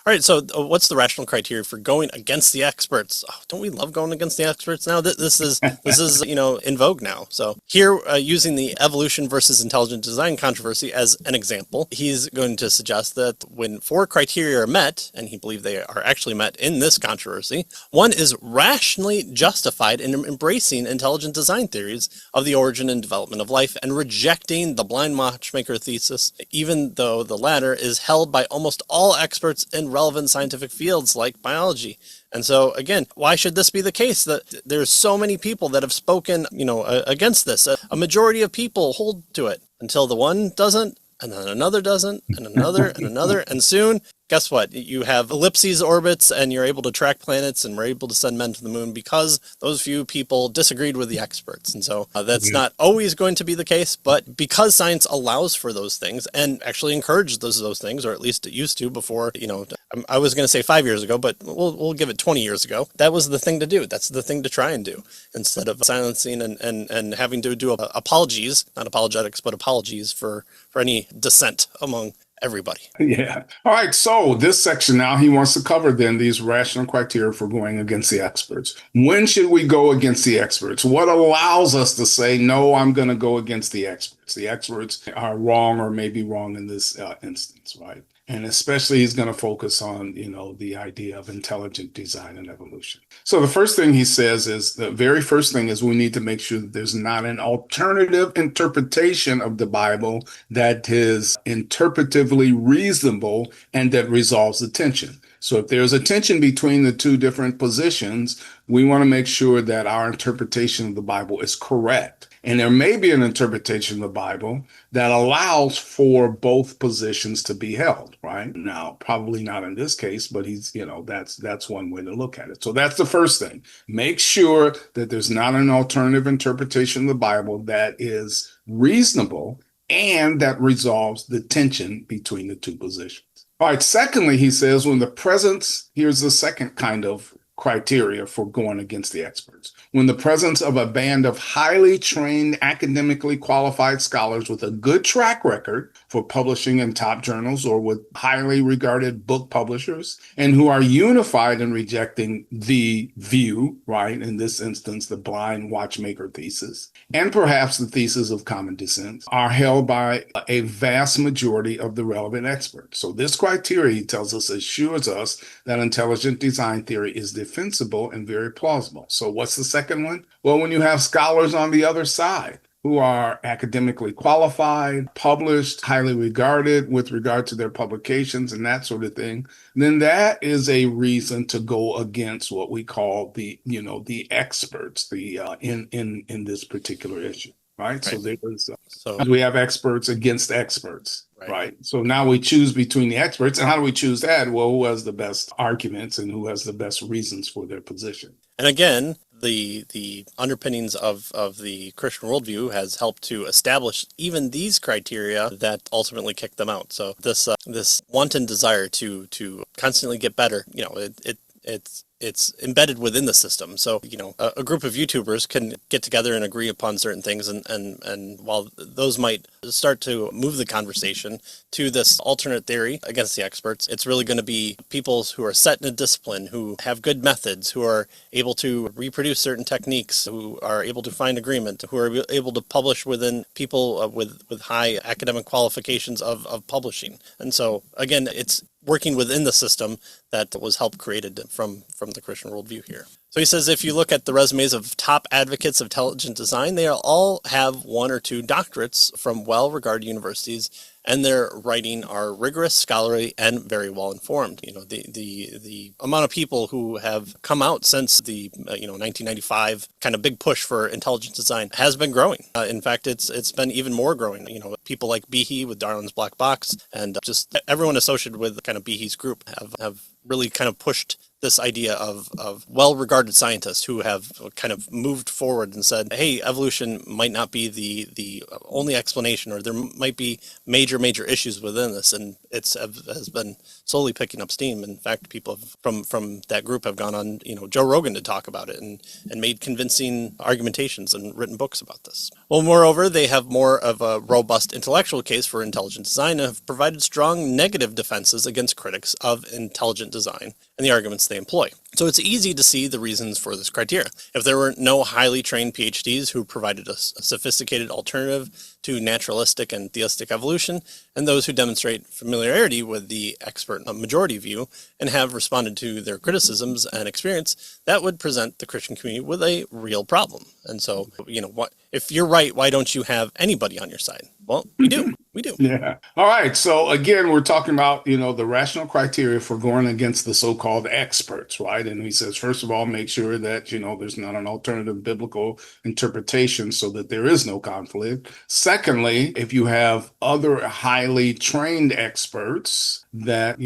All right, so what's the rational criteria for going against the experts? Oh, don't we love going against the experts now? This is in vogue now. So here, using the evolution versus intelligent design controversy as an example, he's going to suggest that when four criteria are met, and he believes they are actually met in this controversy, one is rationally justified in embracing intelligent design theories of the origin and development of life and rejecting the blind watchmaker thesis, even though the latter is held by almost all experts in relevant scientific fields like biology. And so, again, why should this be the case? That there's so many people that have spoken, against this. A majority of people hold to it until the one doesn't, and then another doesn't, and another, and another, and soon, guess what? You have ellipses orbits, and you're able to track planets, and we're able to send men to the moon because those few people disagreed with the experts. And so that's not always going to be the case, but because science allows for those things and actually encourages those things, or at least it used to before, I was going to say 5 years ago, but we'll give it 20 years ago. That was the thing to do. That's the thing to try and do instead of silencing and having to do apologies, not apologetics, but apologies for any dissent among everybody. Yeah. All right. So this section now, he wants to cover then these rational criteria for going against the experts. When should we go against the experts? What allows us to say, no, I'm going to go against the experts? The experts are wrong or maybe wrong in this instance, right? And especially he's going to focus on, the idea of intelligent design and evolution. So the first thing he says is the very first thing is we need to make sure that there's not an alternative interpretation of the Bible that is interpretively reasonable and that resolves the tension. So if there's a tension between the two different positions, we want to make sure that our interpretation of the Bible is correct. And there may be an interpretation of the Bible that allows for both positions to be held, right? Now, probably not in this case, but that's one way to look at it. So that's the first thing. Make sure that there's not an alternative interpretation of the Bible that is reasonable and that resolves the tension between the two positions. All right. Secondly, he says, here's the second kind of criteria for going against the experts. When the presence of a band of highly trained, academically qualified scholars with a good track record for publishing in top journals or with highly regarded book publishers, and who are unified in rejecting the view, right, in this instance, the blind watchmaker thesis, and perhaps the thesis of common descent, are held by a vast majority of the relevant experts. So this criteria, he tells us, assures us that intelligent design theory is defensible and very plausible. So what's the second one? Well, when you have scholars on the other side who are academically qualified, published, highly regarded with regard to their publications and that sort of thing, then that is a reason to go against what we call the experts, in this particular issue. Right. So we have experts against experts. Right. So now we choose between the experts. And how do we choose that? Well, who has the best arguments and who has the best reasons for their position? And again, the underpinnings of the Christian worldview has helped to establish even these criteria that ultimately kick them out. So this wanton desire to constantly get better, it's embedded within the system. So, a group of YouTubers can get together and agree upon certain things. And while those might start to move the conversation to this alternate theory against the experts, it's really going to be people who are set in a discipline, who have good methods, who are able to reproduce certain techniques, who are able to find agreement, who are able to publish within people with high academic qualifications of publishing. And so, again, it's working within the system that was helped created from the Christian worldview here. So he says if you look at the resumes of top advocates of intelligent design, they all have one or two doctorates from well-regarded universities, and their writing are rigorous, scholarly, and very well informed. The amount of people who have come out since the 1995 kind of big push for intelligent design has been growing. In fact, it's been even more growing. People like Behe with Darwin's Black Box, and just everyone associated with kind of Behe's group have really kind of pushed this idea of well-regarded scientists who have kind of moved forward and said, hey, evolution might not be the only explanation, or there might be major issues within this, and has been slowly picking up steam. In fact, people from that group have gone on, Joe Rogan to talk about it and made convincing argumentations and written books about this. Well, moreover, they have more of a robust intellectual case for intelligent design and have provided strong negative defenses against critics of intelligent design and the arguments they employ. So it's easy to see the reasons for this criteria. If there were no highly trained PhDs who provided a sophisticated alternative to naturalistic and theistic evolution, and those who demonstrate familiarity with the expert majority view and have responded to their criticisms and experience, that would present the Christian community with a real problem. And so, what if you're right, why don't you have anybody on your side? Well, we do. We do. Yeah. All right. So again, we're talking about, the rational criteria for going against the so-called experts, right? And he says, first of all, make sure that, there's not an alternative biblical interpretation so that there is no conflict. Secondly, if you have other highly trained experts that,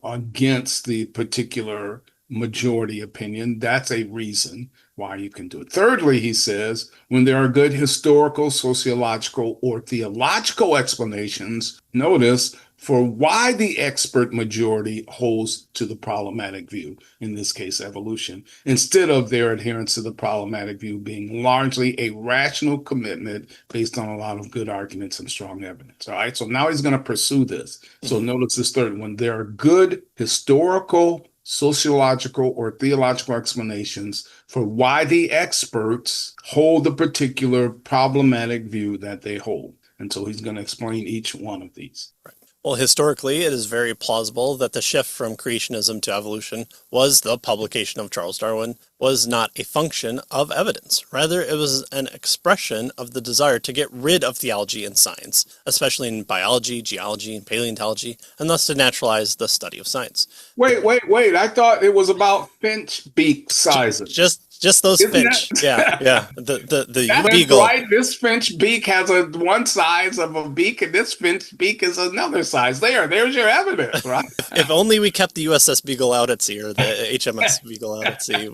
against the particular majority opinion, that's a reason why you can do it. Thirdly, he says, when there are good historical, sociological, or theological explanations, notice, for why the expert majority holds to the problematic view, in this case, evolution, instead of their adherence to the problematic view being largely a rational commitment based on a lot of good arguments and strong evidence. All right, so now he's going to pursue this. So notice this third one. There are good historical, sociological, or theological explanations for why the experts hold the particular problematic view that they hold. And so he's going to explain each one of these. Right. Well, historically, it is very plausible that the shift from creationism to evolution was the publication of Charles Darwin was not a function of evidence. Rather, it was an expression of the desire to get rid of theology and science, especially in biology, geology, and paleontology, and thus to naturalize the study of science. Wait. I thought it was about finch beak sizes. Just those Isn't finch. that- Yeah. The That's beagle. right. This finch beak has one size of a beak, and this finch beak is another size. There's your evidence, right? If only we kept the USS Beagle out at sea, or the HMS Beagle out at sea,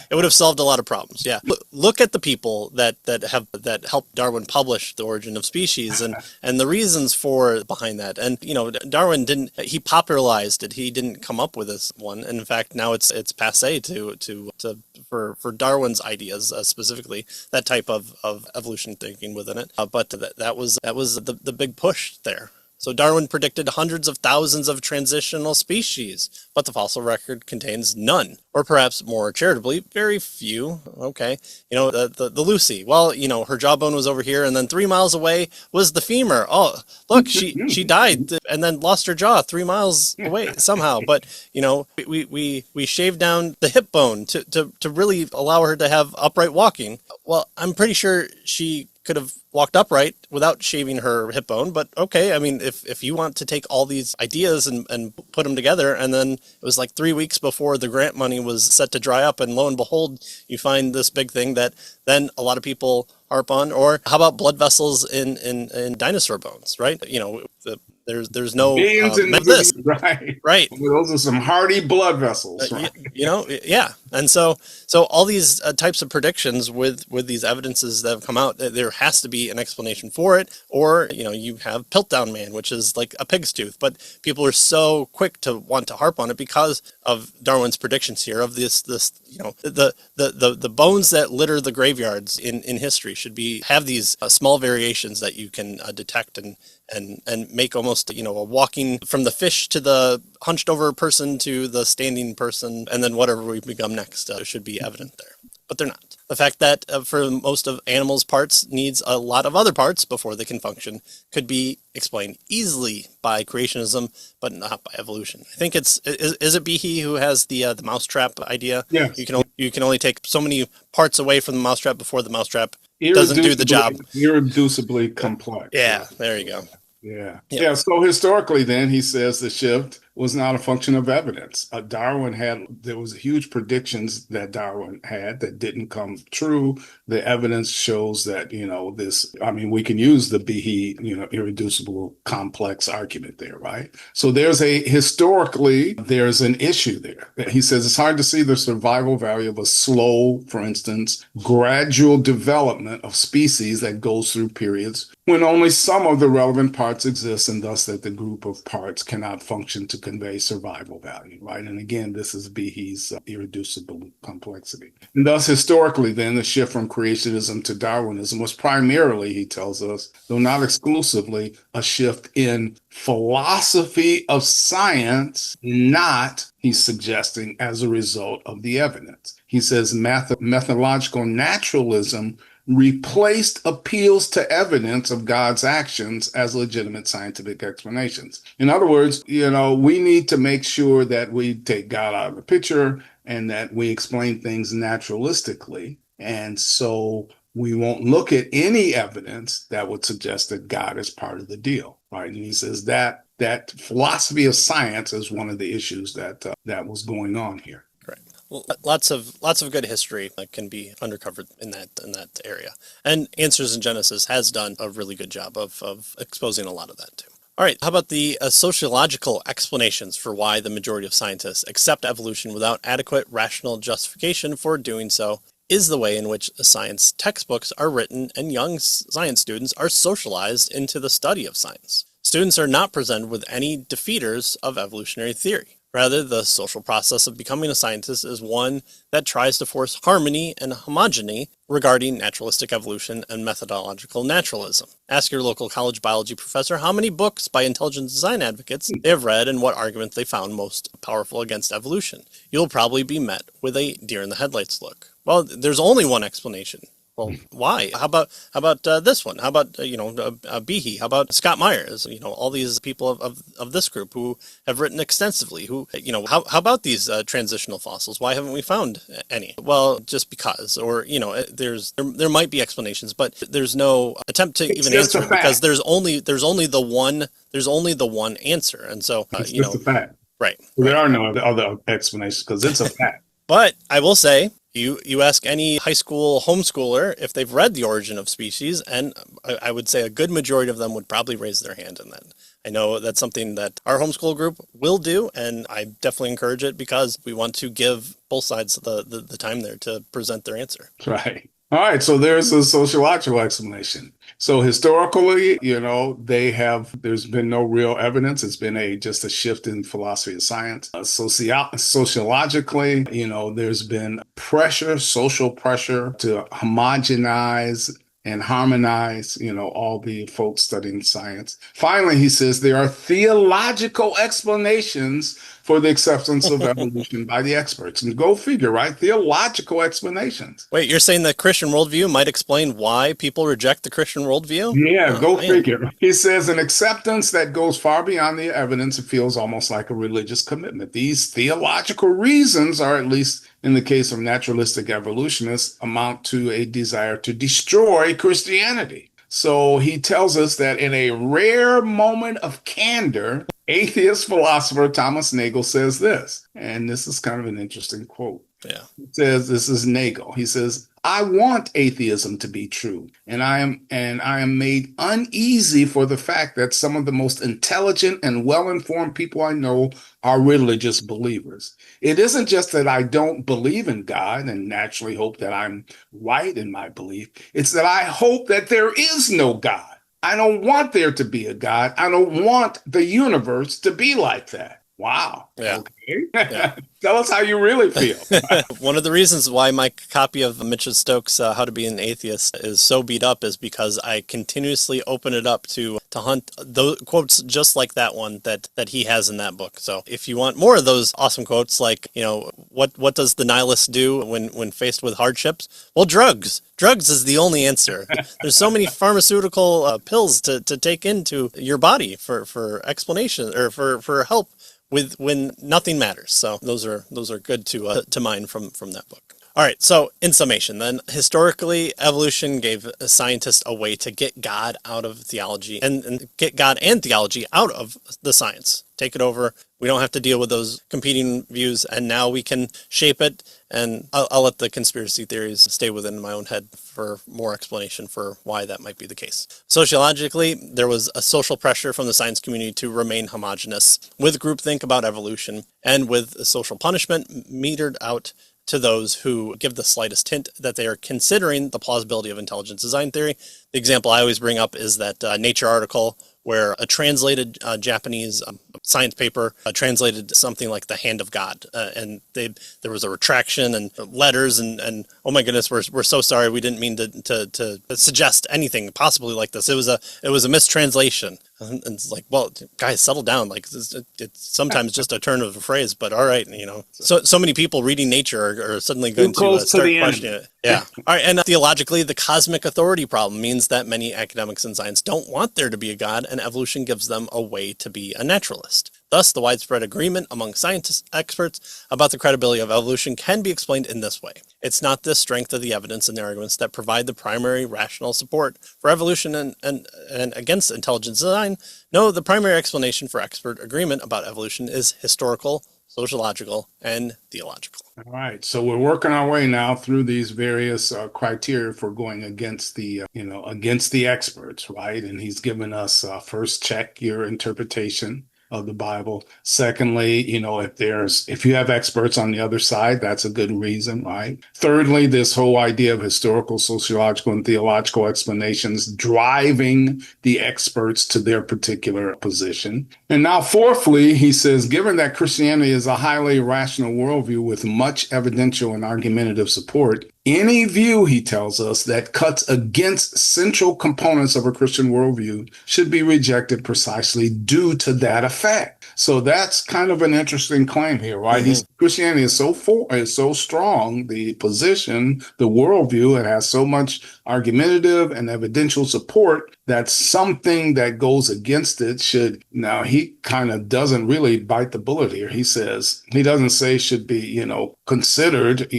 it would have solved a lot of problems. Yeah. Look at the people that helped Darwin publish The Origin of Species and the reasons behind that. And Darwin he popularized it. He didn't come up with this one. And in fact, now it's passé for Darwin's ideas, specifically that type of evolution thinking within it. But that was the big push there. So Darwin predicted hundreds of thousands of transitional species, but the fossil record contains none, or perhaps more charitably, very few. Okay, the Lucy. Well, her jawbone was over here, and then 3 miles away was the femur. Oh, look, she died and then lost her jaw 3 miles away somehow. But we shaved down the hip bone to really allow her to have upright walking. Well, I'm pretty sure she could have walked upright without shaving her hip bone, but okay, I mean, if you want to take all these ideas and put them together, and then it was like 3 weeks before the grant money was set to dry up, and lo and behold, you find this big thing that then a lot of people harp on. Or how about blood vessels in dinosaur bones, right? There's no this, right. Those are some hardy blood vessels, right? Yeah. And so all these types of predictions with these evidences that have come out, there has to be an explanation for it. Or you have Piltdown Man, which is like a pig's tooth, but people are so quick to want to harp on it because of Darwin's predictions here of this the bones that litter the graveyards in history should have these small variations that you can detect and make almost a walking from the fish to the hunched over person to the standing person, and then whatever we become next should be evident there. But they're not. The fact that for most of animals, parts needs a lot of other parts before they can function could be explained easily by creationism, but not by evolution. I think is it Behe who has the mousetrap idea? Yeah. You can only take so many parts away from the mousetrap before the mousetrap doesn't do the job. Irreducibly complex. Yeah, there you go. Yeah. So historically, then, he says the shift was not a function of evidence. There was huge predictions that Darwin had that didn't come true. The evidence shows that, we can use the Behe, irreducible complex argument there, right? So there's an issue there. He says it's hard to see the survival value of a slow, for instance, gradual development of species that goes through periods when only some of the relevant parts exist, and thus that the group of parts cannot function to convey survival value, right? And again, this is Behe's irreducible complexity. And thus, historically, then, the shift from creationism to Darwinism was primarily, he tells us, though not exclusively, a shift in philosophy of science, not, he's suggesting, as a result of the evidence. He says methodological naturalism replaced appeals to evidence of God's actions as legitimate scientific explanations. In other words, we need to make sure that we take God out of the picture and that we explain things naturalistically. And so we won't look at any evidence that would suggest that God is part of the deal, right? And he says that philosophy of science is one of the issues that was going on here. Well, lots of good history that can be uncovered in that area. And Answers in Genesis has done a really good job of exposing a lot of that too. All right, how about the sociological explanations for why the majority of scientists accept evolution without adequate rational justification for doing so is the way in which science textbooks are written and young science students are socialized into the study of science. Students are not presented with any defeaters of evolutionary theory. Rather, the social process of becoming a scientist is one that tries to force harmony and homogeneity regarding naturalistic evolution and methodological naturalism. Ask your local college biology professor how many books by intelligent design advocates they have read and what arguments they found most powerful against evolution. You'll probably be met with a deer in the headlights look. Well, there's only one explanation. Well, why? How about this one? How about Behe? How about Scott Myers? All these people of this group who have written extensively. Who how about these transitional fossils? Why haven't we found any? Well, just because, or there might be explanations, but there's no attempt to even answer it because there's only the one answer, and so it's just a fact, right? There are no other explanations because it's a fact. But I will say, you ask any high school homeschooler if they've read The Origin of Species, and I would say a good majority of them would probably raise their hand in that. I know that's something that our homeschool group will do, and I definitely encourage it because we want to give both sides the time there to present their answer. Right. All right. So there's a sociological explanation. So historically, there's been no real evidence. It's been just a shift in philosophy of science. Sociologically, there's been social pressure to homogenize and harmonize, all the folks studying science. Finally, he says there are theological explanations for the acceptance of evolution by the experts. And go figure, right? Theological explanations. Wait, you're saying the Christian worldview might explain why people reject the Christian worldview? Yeah, go figure. He says an acceptance that goes far beyond the evidence. It feels almost like a religious commitment. These theological reasons are, at least in the case of naturalistic evolutionists, amount to a desire to destroy Christianity. So he tells us that in a rare moment of candor, atheist philosopher Thomas Nagel says this, and this is kind of an interesting quote. Yeah. He says, this is Nagel. He says, I want atheism to be true, and I am made uneasy for the fact that some of the most intelligent and well-informed people I know are religious believers. It isn't just that I don't believe in God and naturally hope that I'm right in my belief. It's that I hope that there is no God. I don't want there to be a God. I don't want the universe to be like that. Wow. Yeah. Okay. Yeah. Tell us how you really feel. One of the reasons why my copy of Mitch Stokes' How to Be an Atheist is so beat up is because I continuously open it up to hunt those quotes just like that one that he has in that book. So if you want more of those awesome quotes, like, what does the nihilist do when faced with hardships? Well, drugs. Drugs is the only answer. There's so many pharmaceutical pills to take into your body for explanation or for help with when nothing matters. So those are good to mine from that book. All right, so in summation then, historically, evolution gave scientists a way to get God out of theology and get God and theology out of the science, take it over. We don't have to deal with those competing views, and now we can shape it. And I'll let the conspiracy theories stay within my own head for more explanation for why that might be the case. Sociologically, there was a social pressure from the science community to remain homogenous, with groupthink about evolution, and with social punishment metered out to those who give the slightest hint that they are considering the plausibility of intelligent design theory. The example I always bring up is that Nature article where a translated Japanese science paper translated something like the hand of God. And there was a retraction and letters and oh my goodness, we're so sorry. We didn't mean to suggest anything possibly like this. It was a mistranslation. And it's like, well, guys, settle down. Like it's sometimes just a turn of a phrase, but all right. So many people reading Nature are suddenly going to start questioning it. Yeah. All right. And theologically, the cosmic authority problem means that many academics in science don't want there to be a God, and evolution gives them a way to be a naturalist. Thus, the widespread agreement among scientists, experts about the credibility of evolution can be explained in this way. It's not the strength of the evidence and the arguments that provide the primary rational support for evolution and against intelligent design. No, the primary explanation for expert agreement about evolution is historical, sociological, and theological. All right, so we're working our way now through these various criteria for going against the, against the experts, right? And he's given us first, check your interpretation of the Bible. Secondly, if you have experts on the other side, that's a good reason, right? Thirdly, this whole idea of historical, sociological, and theological explanations driving the experts to their particular position. And now, fourthly, he says, given that Christianity is a highly rational worldview with much evidential and argumentative support, any view, he tells us, that cuts against central components of a Christian worldview should be rejected precisely due to that effect. So that's kind of an interesting claim here, right? Mm-hmm. Christianity is so strong, the position, the worldview, it has so much argumentative and evidential support that something that goes against it should, now he kind of doesn't really bite the bullet here. He doesn't say should be, considered,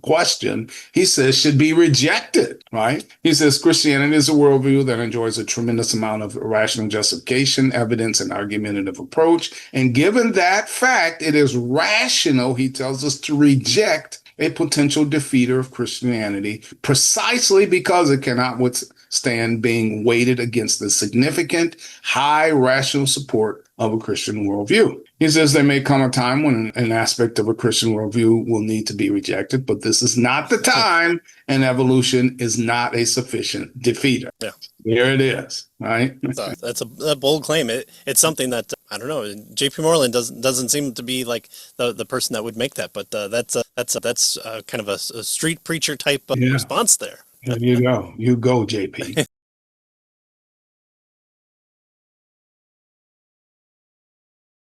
questioned. He says should be rejected, right? He says Christianity is a worldview that enjoys a tremendous amount of rational justification, evidence, and argumentative approach. And given that fact, it is rational, he tells us, to reject a potential defeater of Christianity precisely because it cannot withstand being weighted against the significant, high rational support of a Christian worldview. He says there may come a time when an aspect of a Christian worldview will need to be rejected, but this is not the time, and evolution is not a sufficient defeater. Yeah. Here it is, right? That's a bold claim. It's something that, I don't know, J.P. Moreland doesn't seem to be like the person that would make that, but that's kind of a street preacher type response there. There you go. You go, JP.